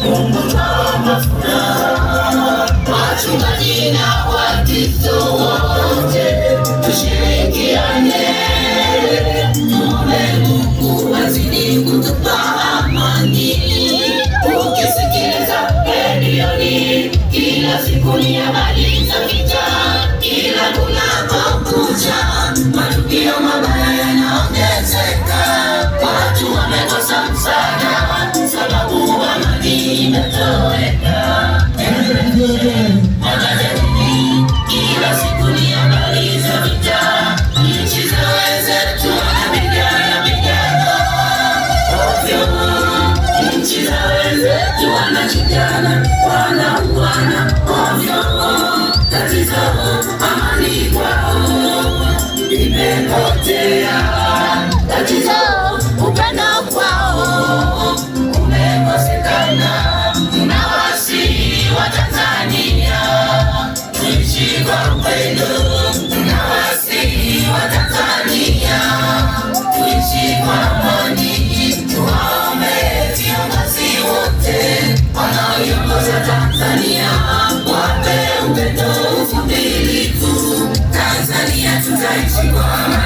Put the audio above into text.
Mungu kama furaha. Wachungaji na Wakristo wote tushirikiane, tuombe Mungu azidi kutupa amani. Ukisikiliza redioni kila siku ni habari za vita, kila kunapokucha matukio mabaya yanaongezeka. Watu wamekosa msaada sababu amani imetoweka. Magazetini kila siku ni habari za vita, nchi za wenzetu wanapigana ovyo, nchi za wenzetu wanachujana, wanauana ovyo. Tatizo amani kwao imepotea, tatizo upendo kwao umekosekana. Tunawasihi wa Tanzania tuishi kwa upendo, tunawasihi wa Tanzania tuishi kwa amani. Tuwaombe viongozi wote wanaoiongoza Tanzania, wape upendo, uvumilivu. Tanzania tutaishi kwa amani.